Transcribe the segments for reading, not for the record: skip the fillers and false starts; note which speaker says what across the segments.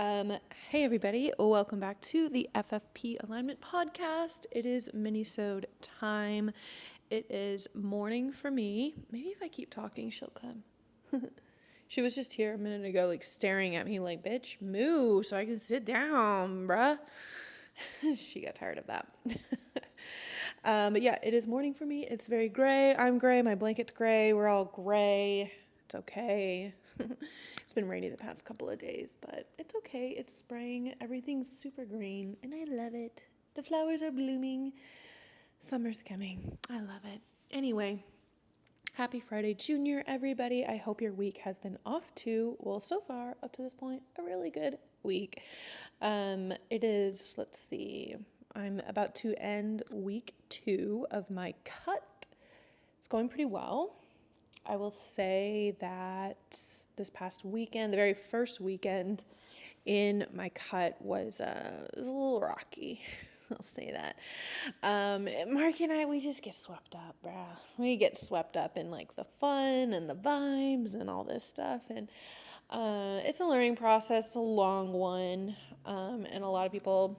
Speaker 1: Hey everybody, welcome back to the FFP Alignment Podcast. It is minisode time. It is morning for me. Maybe if I keep talking, she'll come. She was just here a minute ago, like staring at me like, bitch, move so I can sit down, bruh. She got tired of that. But yeah, it is morning for me. It's very gray. I'm gray. My blanket's gray. We're all gray. It's okay. It's been rainy the past couple of days, but it's okay. It's spring. Everything's super green, and I love it. The flowers are blooming. Summer's coming. I love it. Anyway, happy Friday, Junior, everybody. I hope your week has been off to, well, so far, up to this point, a really good week. It is, let's see, I'm about to end week 2 of my cut. It's going pretty well. I will say that this past weekend, the very first weekend in my cut was a little rocky. I'll say that. Mark and I, we just get swept up, bruh. We get swept up in like the fun and the vibes and all this stuff. And it's a learning process. It's a long one. And a lot of people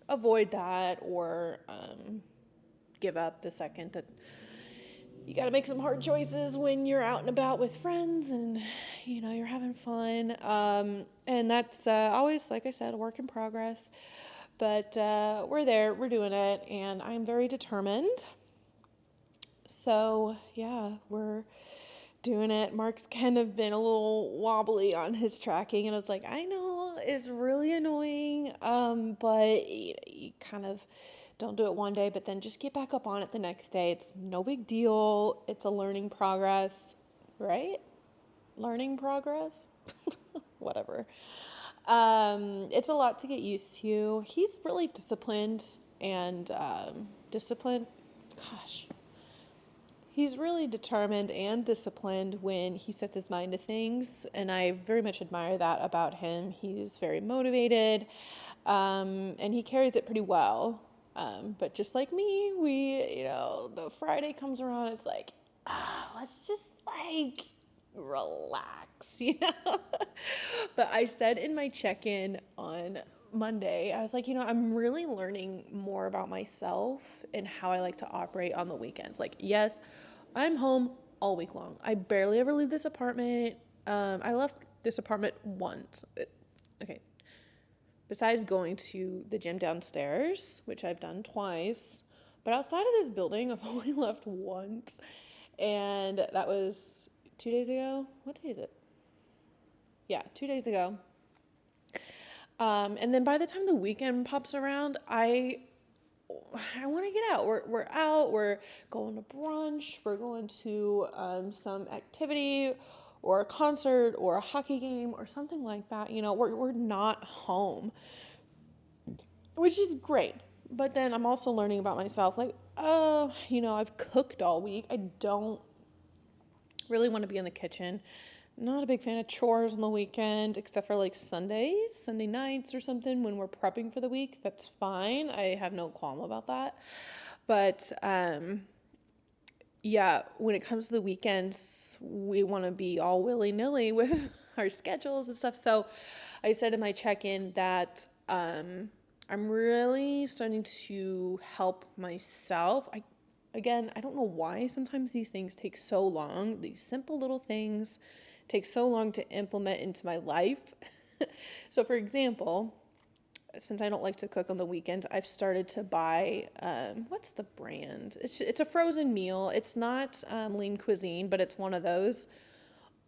Speaker 1: avoid that or give up the second that you got to make some hard choices when you're out and about with friends and, you're having fun. And that's always, like I said, a work in progress. But we're there, we're doing it, and I'm very determined. So, yeah, we're doing it. Mark's kind of been a little wobbly on his tracking, and I was like, I know, it's really annoying, but you kind of don't do it one day, but then just get back up on it the next day. It's no big deal. It's a learning progress, right? Learning progress? Whatever. It's a lot to get used to. He's really disciplined and he's really determined and disciplined when he sets his mind to things, and I very much admire that about him. He's very motivated, and he carries it pretty well. But just like me, the Friday comes around, it's like, let's just relax, But I said in my check-in on Monday, I was like, I'm really learning more about myself and how I like to operate on the weekends. Like, yes, I'm home all week long. I barely ever leave this apartment. I left this apartment once. Okay. Besides going to the gym downstairs, which I've done twice, but outside of this building, I've only left once. And that was 2 days ago. What day is it? Yeah, 2 days ago. And then by the time the weekend pops around, I want to get out. We're out. We're going to brunch. We're going to some activity or a concert or a hockey game or something like that. We're not home, which is great. But then I'm also learning about myself. Like, I've cooked all week. I don't really want to be in the kitchen. Not a big fan of chores on the weekend, except for like Sunday nights or something when we're prepping for the week. That's fine. I have no qualm about that. But yeah, when it comes to the weekends, we want to be all willy-nilly with our schedules and stuff. So I said in my check-in that I'm really starting to help myself. I don't know why sometimes these things take so long. These simple little things take so long to implement into my life. So for example, since I don't like to cook on the weekends, I've started to buy, what's the brand? It's a frozen meal. It's not lean cuisine, but it's one of those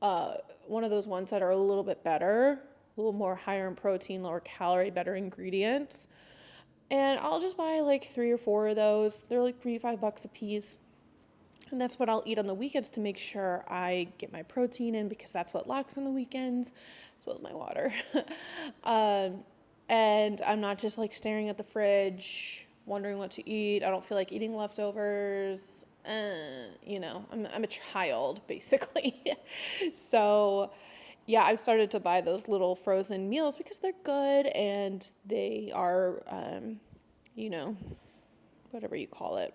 Speaker 1: ones that are a little bit better, a little more higher in protein, lower calorie, better ingredients. And I'll just buy like 3 or 4 of those. They're like $3-5 a piece. And that's what I'll eat on the weekends to make sure I get my protein in, because that's what lacks on the weekends, as well as my water. And I'm not just like staring at the fridge, wondering what to eat. I don't feel like eating leftovers. I'm a child, basically. So yeah, I've started to buy those little frozen meals because they're good and they are, whatever you call it,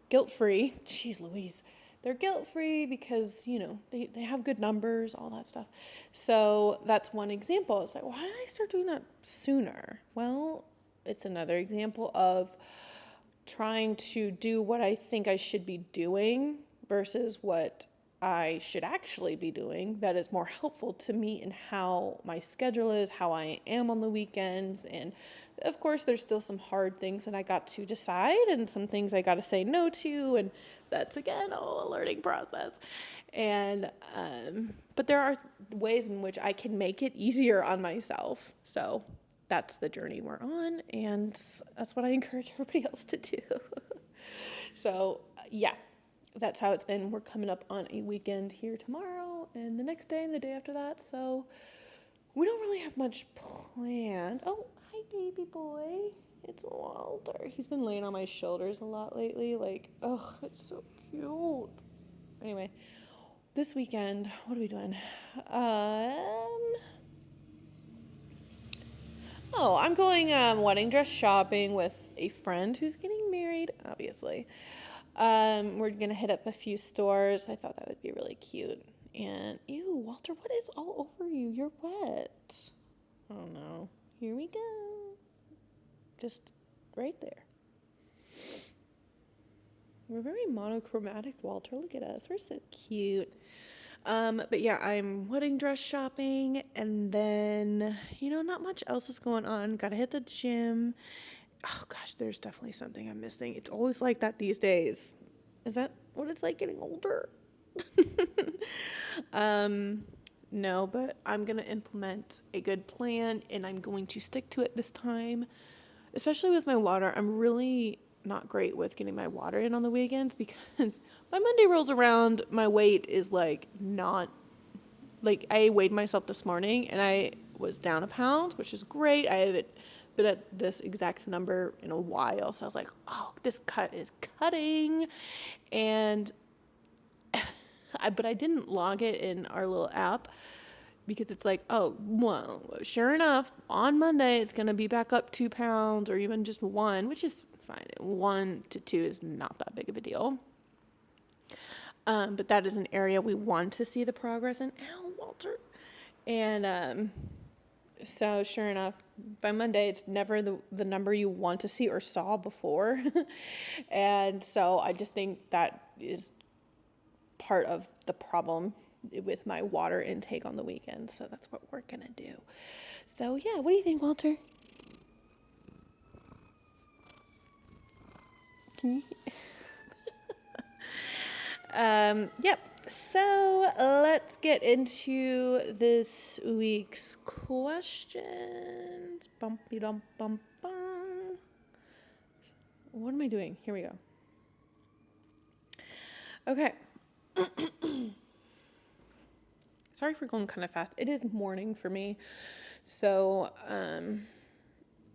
Speaker 1: guilt-free. Jeez Louise. they're guilt-free because, they have good numbers, all that stuff. So that's one example. It's like, why did I start doing that sooner? Well, it's another example of trying to do what I think I should be doing versus what I should actually be doing that is more helpful to me and how my schedule is, how I am on the weekends. And of course, there's still some hard things that I got to decide and some things I got to say no to. And that's, again, all a learning process. And, but there are ways in which I can make it easier on myself. So that's the journey we're on. And that's what I encourage everybody else to do. So, yeah. That's how it's been. We're coming up on a weekend here tomorrow and the next day and the day after that. So we don't really have much planned. Oh, hi, baby boy. It's Walter. He's been laying on my shoulders a lot lately. Like, oh, it's so cute. Anyway, this weekend, what are we doing? I'm going wedding dress shopping with a friend who's getting married, obviously. We're gonna hit up a few stores. I thought that would be really cute. And ew, Walter, what is all over you? You're wet. Oh no. Here we go. Just right there. We're very monochromatic, Walter. Look at us. We're so cute. But yeah, I'm wedding dress shopping, and then, not much else is going on. Gotta hit the gym. Oh gosh, there's definitely something I'm missing. It's always like that these days. Is that what it's like getting older? No, but I'm going to implement a good plan and I'm going to stick to it this time, especially with my water. I'm really not great with getting my water in on the weekends because my Monday rolls around, my weight is not, I weighed myself this morning and I was down a pound, which is great. I haven't been at this exact number in a while. So I was like, oh, this cut is cutting. And but I didn't log it in our little app because it's like, oh, well, sure enough, on Monday, it's going to be back up 2 pounds or even just 1, which is fine. 1 to 2 is not that big of a deal. But that is an area we want to see the progress in. Ow, Walter. And so sure enough, by Monday, it's never the number you want to see or saw before. And so I just think that is part of the problem with my water intake on the weekend. So that's what we're going to do. So yeah, what do you think, Walter? Can you... Yep. So let's get into this week's questions. Bumpy dum bum bum. What am I doing? Here we go. Okay. Sorry for going kind of fast. It is morning for me. So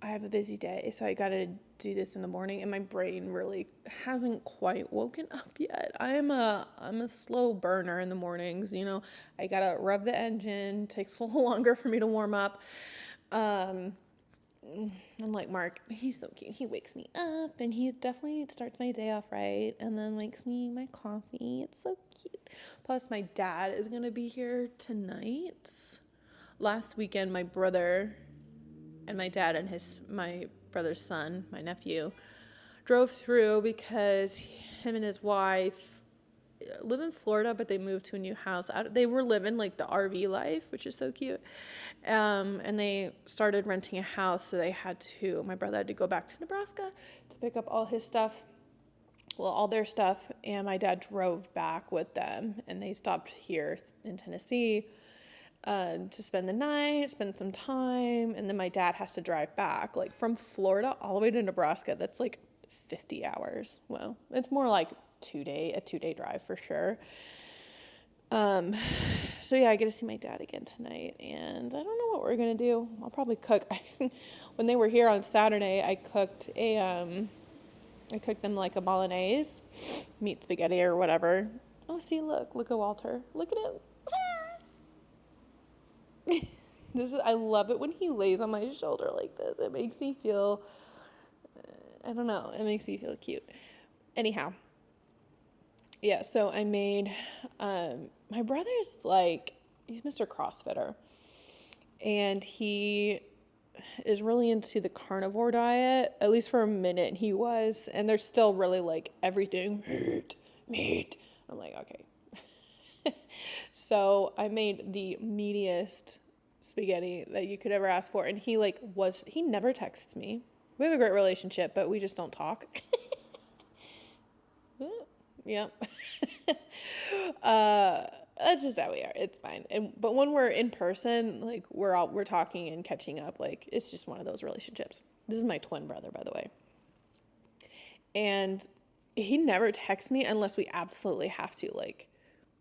Speaker 1: I have a busy day, so I got to do this in the morning, and my brain really hasn't quite woken up yet. I'm a slow burner in the mornings, I got to rev the engine. Takes a little longer for me to warm up. Unlike Mark, he's so cute. He wakes me up, and he definitely starts my day off right, and then makes me my coffee. It's so cute. Plus, my dad is going to be here tonight. Last weekend, my brother and my dad and my brother's son, my nephew, drove through because him and his wife live in Florida, but they moved to a new house. They were living the RV life, which is so cute. And they started renting a house, so my brother had to go back to Nebraska to pick up all his stuff. Well, all their stuff, and my dad drove back with them, and they stopped here in Tennessee to spend the night, spend some time, and then my dad has to drive back, from Florida all the way to Nebraska. That's 50 hours. Well, it's more like a 2-day drive for sure. So yeah, I get to see my dad again tonight, and I don't know what we're gonna do. I'll probably cook. When they were here on Saturday, I cooked them a bolognese, meat spaghetti or whatever. Oh, see, look at Walter. Look at him. I love it when he lays on my shoulder like this. It makes me feel, I don't know, it makes me feel cute. Anyhow, Yeah, so I made, my brother's like, he's Mr. CrossFitter, and he is really into the carnivore diet. At least for a minute he was, and they're still really like everything meat. I'm like, okay. So I made the meatiest spaghetti that you could ever ask for, and he never texts me. We have a great relationship, but we just don't talk. Yep. That's just how we are. It's fine. But when we're in person, like we're talking and catching up, like it's just one of those relationships. This is my twin brother, by the way. And he never texts me unless we absolutely have to. Like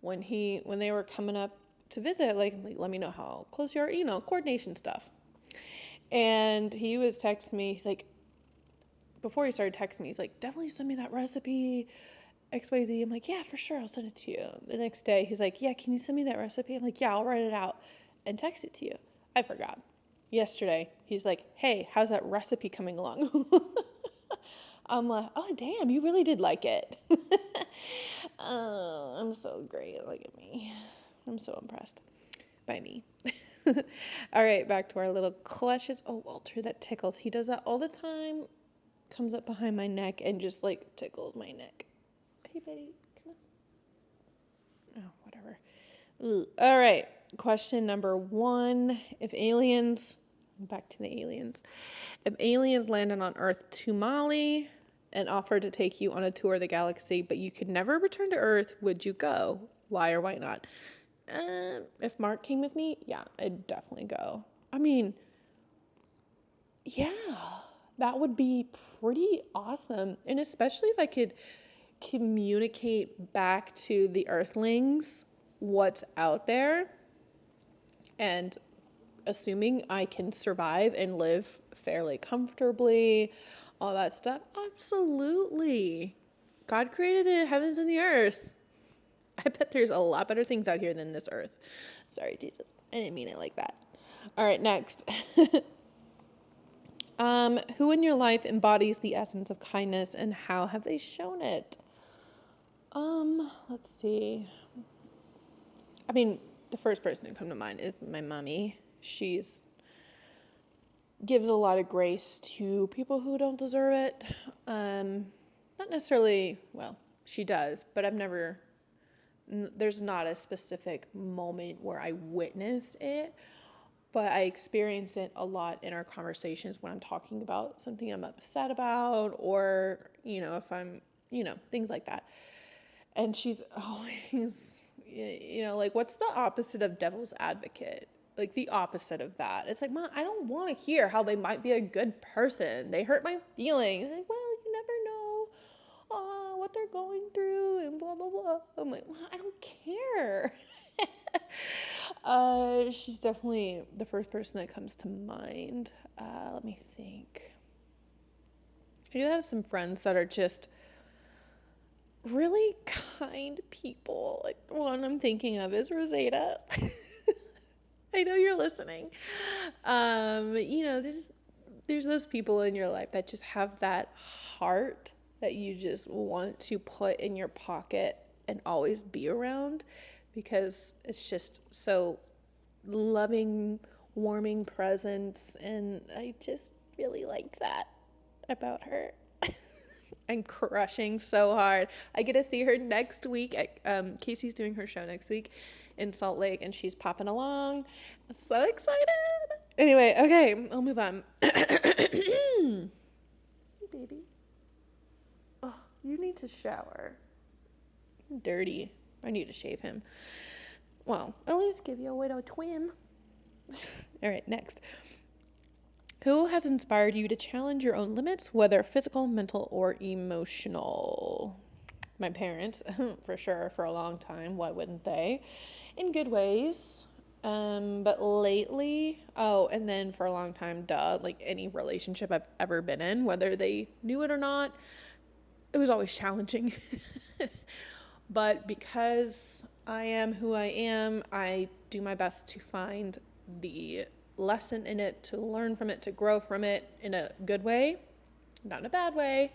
Speaker 1: when they were coming up to visit, like let me know how close you are, coordination stuff. And he was texting me, he's like, before he started texting me, he's like, definitely send me that recipe. XYZ. I'm like, yeah, for sure, I'll send it to you. The next day, he's like, yeah, can you send me that recipe? I'm like, yeah, I'll write it out and text it to you. I forgot. Yesterday, he's like, hey, how's that recipe coming along? I'm like, oh, damn, you really did like it. Oh, I'm so great. Look at me. I'm so impressed by me. All right, back to our little questions. Oh, Walter, that tickles. He does that all the time. Comes up behind my neck and just like tickles my neck. Hey, buddy, come on. Oh, whatever. Ugh. All right. Question number 1. Back to the aliens. If aliens landed on Earth tomorrow and offered to take you on a tour of the galaxy, but you could never return to Earth, would you go? Why or why not? If Mark came with me, yeah, I'd definitely go. I mean, yeah, that would be pretty awesome. And especially if I could communicate back to the Earthlings what's out there, and assuming I can survive and live fairly comfortably, all that stuff. Absolutely. God created the heavens and the earth. I bet there's a lot better things out here than this earth. Sorry, Jesus. I didn't mean it like that. All right, next. Who in your life embodies the essence of kindness, and how have they shown it? Let's see. I mean, the first person to come to mind is my mommy. She's gives a lot of grace to people who don't deserve it. Not necessarily, well, she does, but there's not a specific moment where I witnessed it, but I experience it a lot in our conversations when I'm talking about something I'm upset about, or, if I'm, things like that. And she's always, like, what's the opposite of devil's advocate? Like, the opposite of that. It's like, Mom, I don't want to hear how they might be a good person. They hurt my feelings. Like, well, you never know what they're going through and blah, blah, blah. I'm like, well, I don't care. She's definitely the first person that comes to mind. Let me think. I do have some friends that are just really kind people. Like, the one I'm thinking of is Rosetta. I know you're listening. There's those people in your life that just have that heart that you just want to put in your pocket and always be around, because it's just so loving, warming presence, and I just really like that about her. I'm crushing so hard. I get to see her next week. Casey's doing her show next week in Salt Lake, and she's popping along. I'm so excited. Anyway, okay, I'll move on. Hey, baby. Oh, you need to shower. You're dirty. I need to shave him. Well, at least give you a widow twin. All right, next. Who has inspired you to challenge your own limits, whether physical, mental, or emotional? My parents, for sure, for a long time. Why wouldn't they? In good ways. But lately, and then for a long time, like any relationship I've ever been in, whether they knew it or not, it was always challenging. But because I am who I am, I do my best to find the lesson in it, to learn from it, to grow from it in a good way, not in a bad way.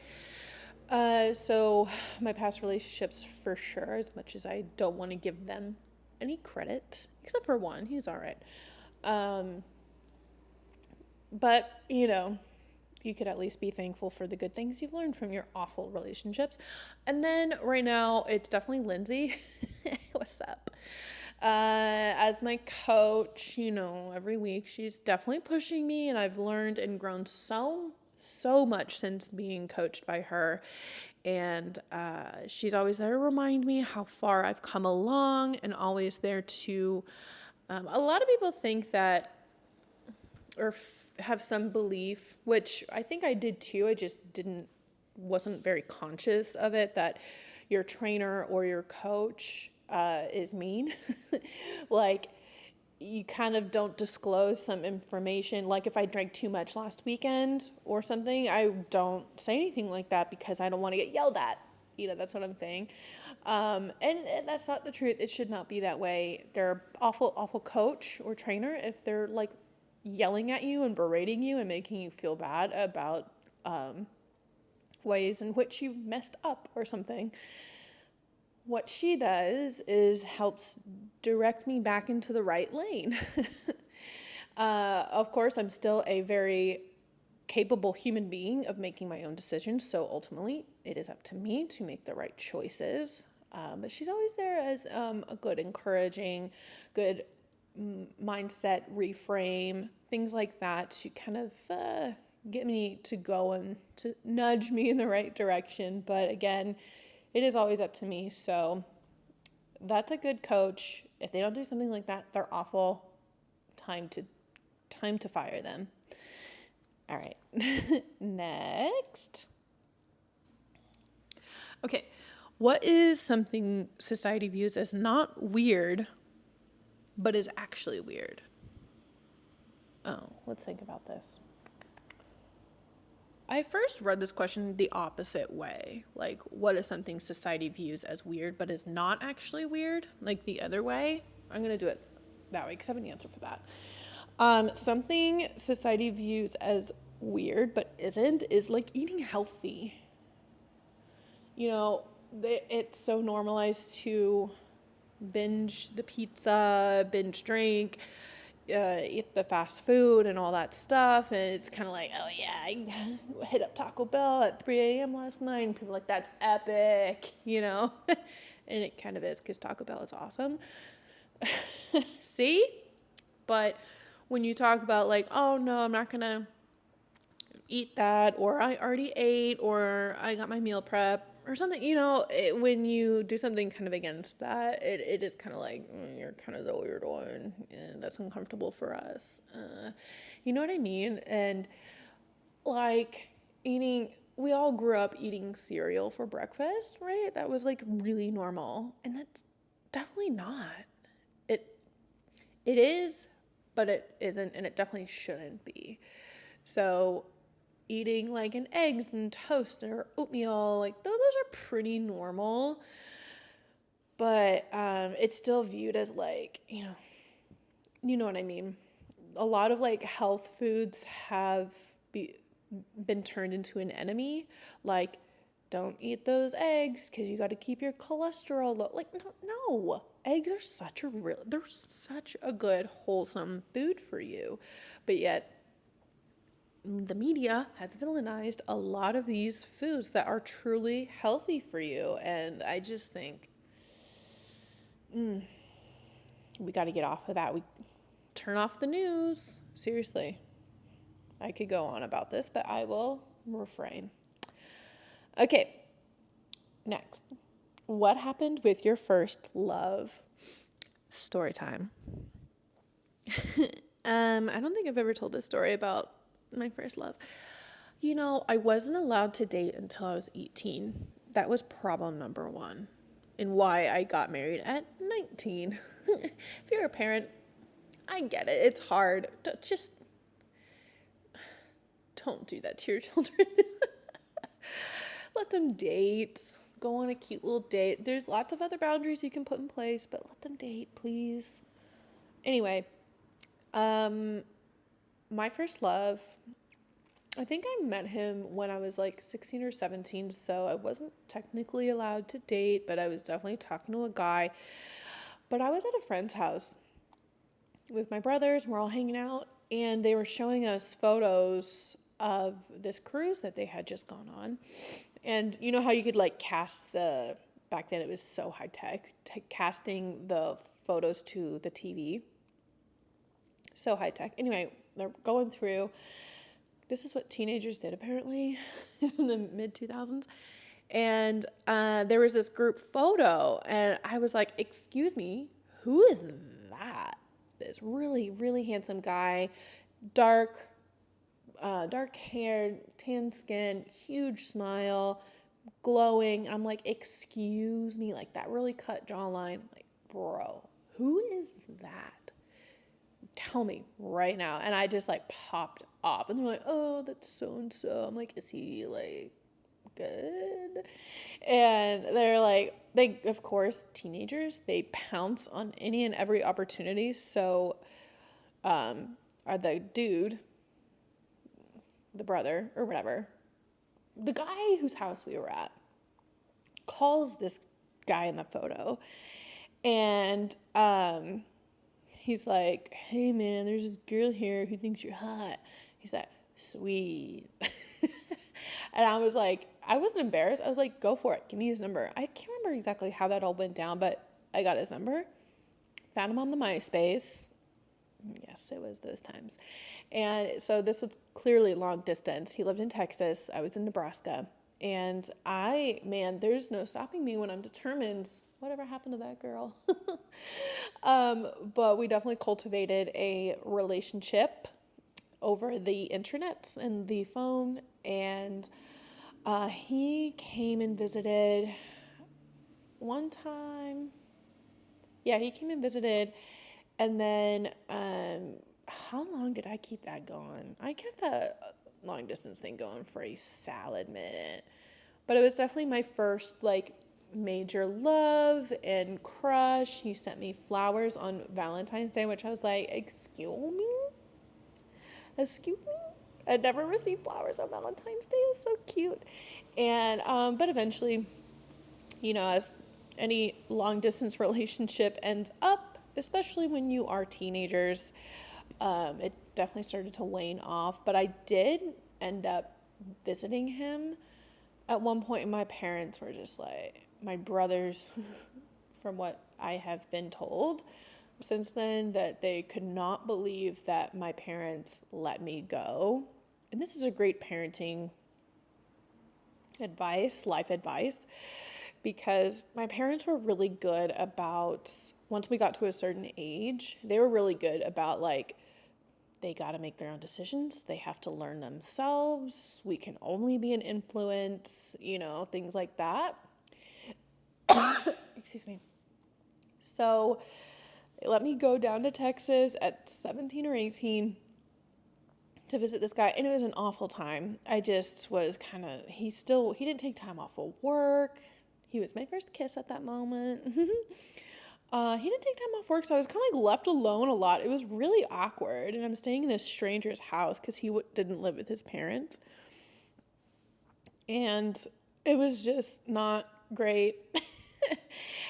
Speaker 1: So my past relationships for sure, as much as I don't want to give them any credit, except for one, he's all right. Um, but, you could at least be thankful for the good things you've learned from your awful relationships. And then right now, it's definitely Lindsay. What's up? As my coach, every week she's definitely pushing me, and I've learned and grown so much since being coached by her. And she's always there to remind me how far I've come along, and always there to. A lot of people think that, or have some belief, which I think I did too. I just wasn't very conscious of it, that your trainer or your coach is mean. Like, you kind of don't disclose some information. Like, if I drank too much last weekend or something, I don't say anything like that because I don't want to get yelled at. That's what I'm saying. And that's not the truth. It should not be that way. They're awful coach or trainer if they're like yelling at you and berating you and making you feel bad about ways in which you've messed up or something. What she does is helps direct me back into the right lane. Of course, I'm still a very capable human being of making my own decisions, so ultimately it is up to me to make the right choices. But she's always there as a good, encouraging, good mindset reframe, things like that, to kind of get me to go and to nudge me in the right direction. But again, it is always up to me. So that's a good coach. If they don't do something like that, they're awful. Time to fire them. All right. Next. Okay. What is something society views as not weird, but is actually weird? Oh, let's think about this. I first read this question the opposite way. Like, what is something society views as weird, but is not actually weird? Like the other way. I'm going to do it that way because I have an answer for that. Something society views as weird, but isn't, is like eating healthy. It's so normalized to binge the pizza, binge drink, eat the fast food and all that stuff. And it's kind of like, oh yeah, I hit up Taco Bell at 3 a.m. last night. And people are like, that's epic, And it kind of is, because Taco Bell is awesome. See? But when you talk about like, oh no, I'm not going to eat that, or I already ate, or I got my meal prep or something, when you do something kind of against that, it is kind of like, you're kind of the weird one, and that's uncomfortable for us. You know what I mean? And like we all grew up eating cereal for breakfast, right? That was like really normal, and that's definitely not. It is, but it isn't, and it definitely shouldn't be. So eating like an eggs and toast or oatmeal, like those are pretty normal, but it's still viewed as like, you know what I mean. A lot of like health foods have been turned into an enemy. Like, don't eat those eggs because you got to keep your cholesterol low. Like, no, eggs are they're such a good wholesome food for you, but yet the media has villainized a lot of these foods that are truly healthy for you. And I just think we got to get off of that. We turn off the news. Seriously. I could go on about this, but I will refrain. Okay. Next. What happened with your first love? Story time. I don't think I've ever told this story about my first love. I wasn't allowed to date until I was 18. That was problem number one, and why I got married at 19. If you're a parent, I get it. It's hard. Don't do that to your children. Let them date. Go on a cute little date. There's lots of other boundaries you can put in place, but let them date, please. Anyway, my first love, I think I met him when I was like 16 or 17, so I wasn't technically allowed to date, but I was definitely talking to a guy. But I was at a friend's house with my brothers, we're all hanging out, and they were showing us photos of this cruise that they had just gone on. And you know how you could like cast back then it was so high tech, casting the photos to the TV. So high tech. Anyway, they're going through. This is what teenagers did apparently in the mid 2000s. And there was this group photo, and I was like, excuse me, who is that? This really, really handsome guy, dark hair, tan skin, huge smile, glowing. I'm like, excuse me, like that really cut jawline. I'm like, bro, who is that? Tell me right now. And I just like popped off, and they're like, oh, that's so and so. I'm like, is he like good? And they're like, they, of course, teenagers, they pounce on any and every opportunity. So, are the dude, the brother or whatever, the guy whose house we were at calls this guy in the photo, and he's like, hey man, there's this girl here who thinks you're hot. He's like, sweet. And I was like, I wasn't embarrassed. I was like, go for it. Give me his number. I can't remember exactly how that all went down, but I got his number. Found him on the MySpace. Yes, it was those times. And so this was clearly long distance. He lived in Texas. I was in Nebraska. And there's no stopping me when I'm determined. Whatever happened to that girl? But we definitely cultivated a relationship over the internet and the phone. And he came and visited one time. Yeah, he came and visited. And then how long did I keep that going? I kept that long distance thing going for a solid minute. But it was definitely my first like major love and crush. He sent me flowers on Valentine's Day, which I was like, excuse me? Excuse me? I'd never received flowers on Valentine's Day. It was so cute. And but eventually, as any long distance relationship ends up, especially when you are teenagers, it definitely started to wane off. But I did end up visiting him at one point, and my parents were just like, my brothers, from what I have been told since then, that they could not believe that my parents let me go. And this is a great parenting advice, life advice, because my parents were really good about, once we got to a certain age, they were really good about like, they got to make their own decisions. They have to learn themselves. We can only be an influence, things like that. Excuse me. So they let me go down to Texas at 17 or 18 to visit this guy. And it was an awful time. I just was he didn't take time off of work. He was my first kiss at that moment. He didn't take time off work, so I was kind of like left alone a lot. It was really awkward, and I'm staying in this stranger's house because he didn't live with his parents. And it was just not great.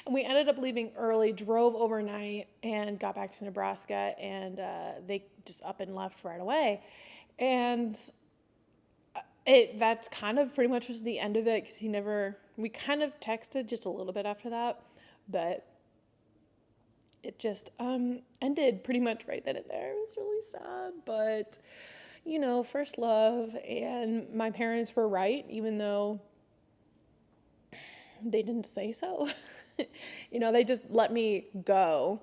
Speaker 1: And we ended up leaving early, drove overnight, and got back to Nebraska, and they just up and left right away. And that's kind of pretty much was the end of it, because we kind of texted just a little bit after that, but it just ended pretty much right then and there. It was really sad, but first love, and my parents were right, even though they didn't say so. They just let me go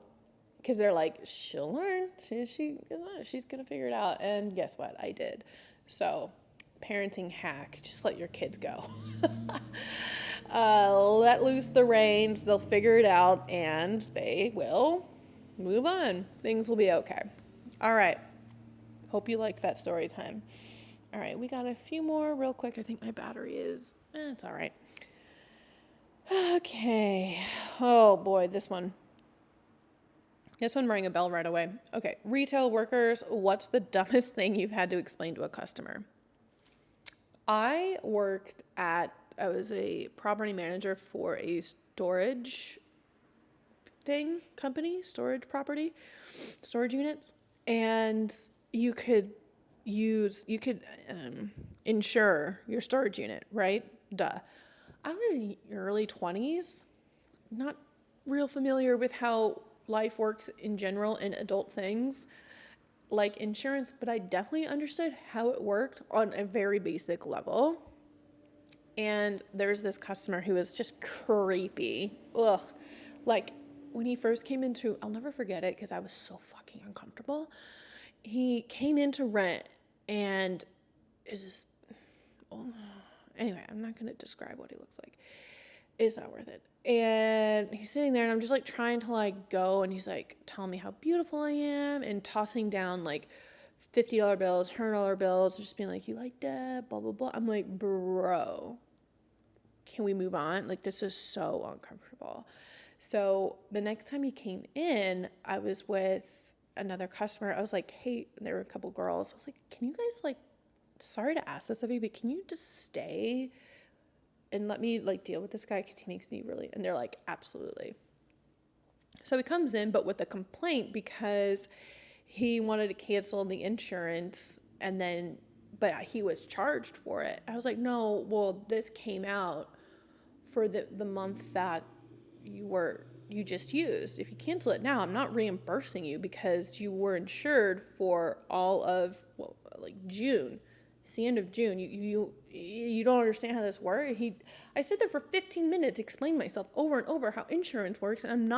Speaker 1: because they're like, she'll learn. She's gonna figure it out. And guess what? I did. So, parenting hack: just let your kids go. Let loose the reins. They'll figure it out, and they will move on. Things will be okay. All right. Hope you liked that story time. All right, we got a few more real quick. I think my battery is. It's all right. Okay. Oh boy, this one rang a bell right away. Okay, retail workers, what's the dumbest thing you've had to explain to a customer? I was a property manager for a storage storage units, and you could insure your storage unit, right? Duh. I was early 20s, not real familiar with how life works in general in adult things like insurance, but I definitely understood how it worked on a very basic level. And there's this customer who was just creepy. Ugh. Like, when he first came into, I'll never forget it because I was so fucking uncomfortable. He came in to rent and is just, anyway, I'm not going to describe what he looks like. It's not worth it. And he's sitting there and I'm just like trying to like go, and he's like telling me how beautiful I am and tossing down like $50 bills, $100 bills, just being like, you like that, blah, blah, blah. I'm like, bro, can we move on? Like, this is so uncomfortable. So the next time he came in, I was with another customer. I was like, hey, there were a couple girls. I was like, can you guys, like, sorry to ask this of you, but can you just stay and let me like deal with this guy because he makes me really, and they're like, absolutely. So he comes in, but with a complaint because he wanted to cancel the insurance, and then, but he was charged for it. I was like, no, well, this came out for the month that you just used. If you cancel it now, I'm not reimbursing you because you were insured for all of, well, like June. It's the end of June. You don't understand how this works. I stood there for 15 minutes explaining myself over and over how insurance works, and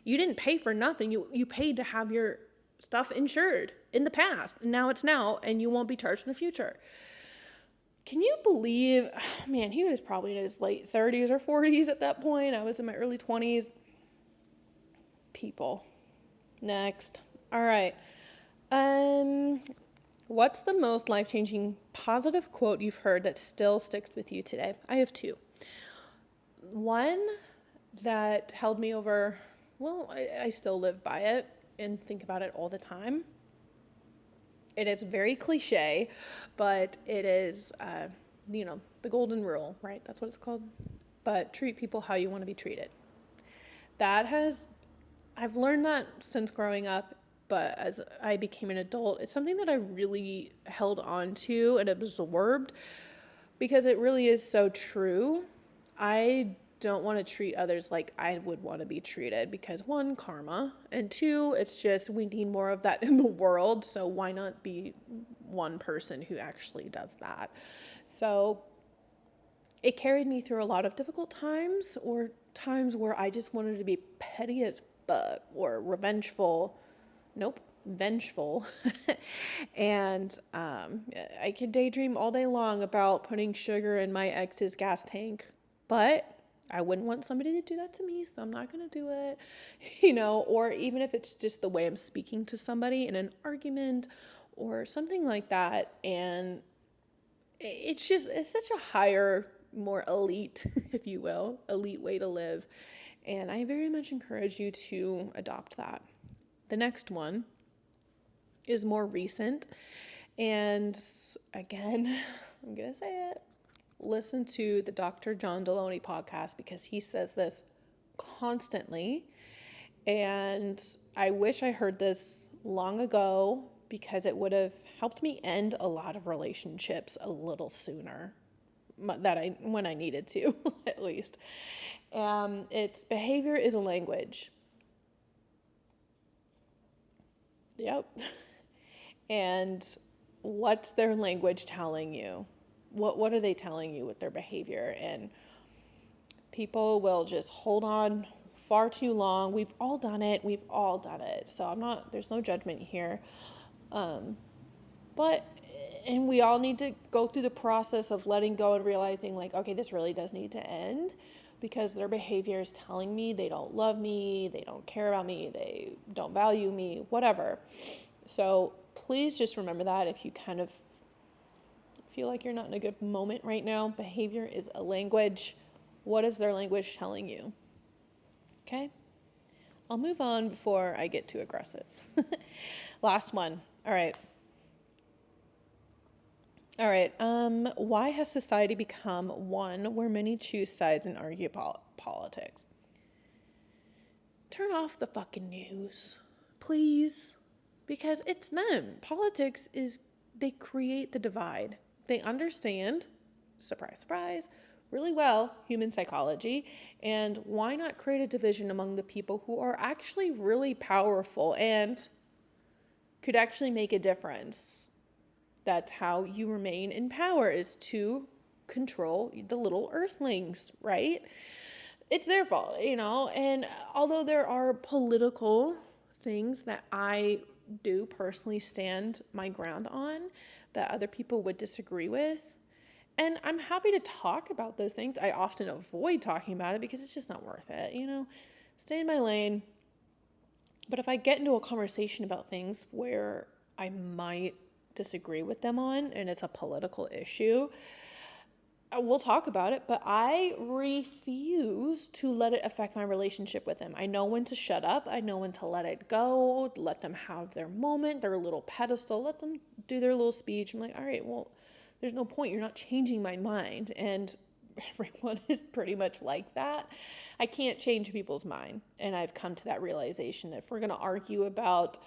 Speaker 1: you didn't pay for nothing. You paid to have your stuff insured in the past, and now it's now, and you won't be charged in the future. Can you believe, man, he was probably in his late 30s or 40s at that point. I was in my early 20s. People. Next. All right. What's the most life-changing positive quote you've heard that still sticks with you today? I have two. One that held me over, well, I still live by it and think about it all the time. It is very cliche, but it is, the golden rule, right? That's what it's called. But treat people how you want to be treated. I've learned that since growing up, but as I became an adult, it's something that I really held on to and absorbed because it really is so true. I don't want to treat others like I would want to be treated because one, karma, and two, it's just we need more of that in the world. So why not be one person who actually does that? So it carried me through a lot of difficult times, or times where I just wanted to be petty as fuck or revengeful. Nope, vengeful. And I could daydream all day long about putting sugar in my ex's gas tank, but I wouldn't want somebody to do that to me, so I'm not going to do it, or even if it's just the way I'm speaking to somebody in an argument or something like that. And it's such a higher, more elite, if you will, elite way to live. And I very much encourage you to adopt that. The next one is more recent. And again, I'm going to say it. Listen to the Dr. John Deloney podcast because he says this constantly. And I wish I heard this long ago because it would have helped me end a lot of relationships a little sooner when I needed to, at least. It's behavior is a language. Yep. And what's their language telling you? What are they telling you with their behavior? And people will just hold on far too long. We've all done it. So there's no judgment here. And we all need to go through the process of letting go and realizing like, okay, this really does need to end because their behavior is telling me they don't love me, they don't care about me, they don't value me, whatever. So please just remember that if you kind of feel like you're not in a good moment right now. Behavior is a language. What is their language telling you? Okay? I'll move on before I get too aggressive. Last one. All right. All right. Why has society become one where many choose sides and argue politics? Turn off the fucking news, please, because it's them. Politics is, they create the divide. They understand, surprise, surprise, really well human psychology, and why not create a division among the people who are actually really powerful and could actually make a difference? That's how you remain in power, is to control the little earthlings, right? It's their fault, and although there are political things that I do personally stand my ground on that other people would disagree with, and I'm happy to talk about those things, I often avoid talking about it because it's just not worth it, stay in my lane. But if I get into a conversation about things where I might disagree with them on, and it's a political issue, we'll talk about it, but I refuse to let it affect my relationship with them. I know when to shut up. I know when to let it go, let them have their moment, their little pedestal, let them do their little speech. I'm like, all right, well, there's no point. You're not changing my mind. And everyone is pretty much like that. I can't change people's mind. And I've come to that realization that if we're going to argue about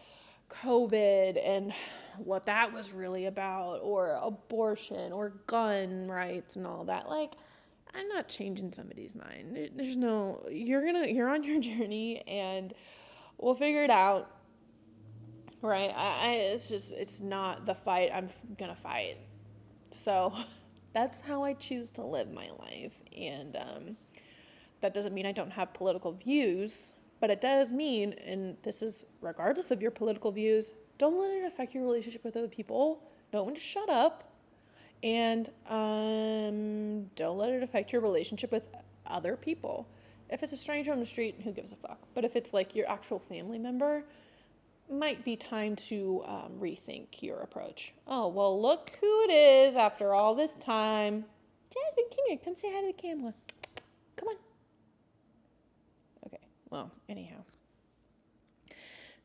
Speaker 1: COVID and what that was really about, or abortion or gun rights and all that, like, I'm not changing somebody's mind. There's no, you're on your journey and we'll figure it out, right? It's not the fight I'm gonna fight. So that's how I choose to live my life. And that doesn't mean I don't have political views, but it does mean, and this is regardless of your political views, don't let it affect your relationship with other people. Know when to shut up. And don't let it affect your relationship with other people. If it's a stranger on the street, who gives a fuck? But if it's like your actual family member, might be time to rethink your approach. Oh, well, look who it is after all this time. Jasmine, come here. Come say hi to the camera. Come on. Okay, well, anyhow.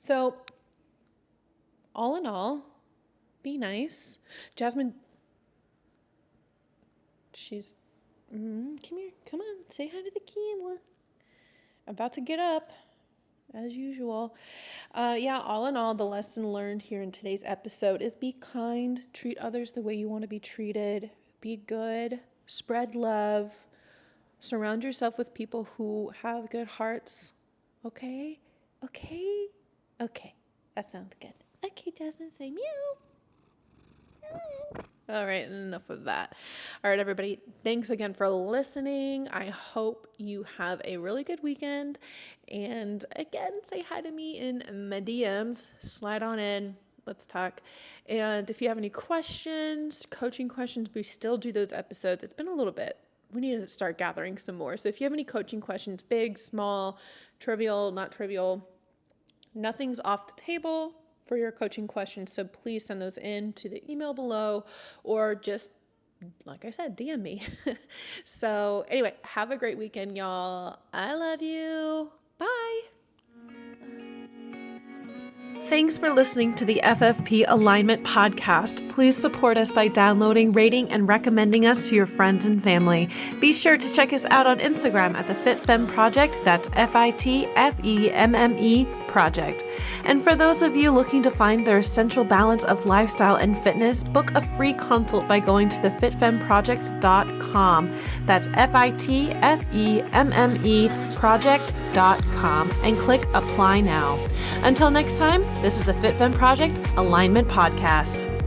Speaker 1: So, all in all, be nice. Jasmine, she's, come here. Come on, say hi to the camera. About to get up, as usual. All in all, the lesson learned here in today's episode is be kind, treat others the way you want to be treated, be good, spread love, surround yourself with people who have good hearts. Okay? That sounds good. Okay, Jasmine, say meow. All right, enough of that. All right, everybody, thanks again for listening. I hope you have a really good weekend. And again, say hi to me in my DMs. Slide on in. Let's talk. And if you have any questions, coaching questions, we still do those episodes. It's been a little bit. We need to start gathering some more. So if you have any coaching questions, big, small, trivial, not trivial, nothing's off the table for your coaching questions. So please send those in to the email below, or just, like I said, DM me. So anyway, have a great weekend, y'all. I love you. Bye. Thanks for listening to the FFP Alignment Podcast. Please support us by downloading, rating, and recommending us to your friends and family. Be sure to check us out on Instagram at the FitFemme Project. That's FITFEMME Project. And for those of you looking to find their essential balance of lifestyle and fitness, book a free consult by going to thefitfemmeproject.com. That's FITFEMME Project.com and click Apply Now. Until next time, this is the FitFemme Project Alignment Podcast.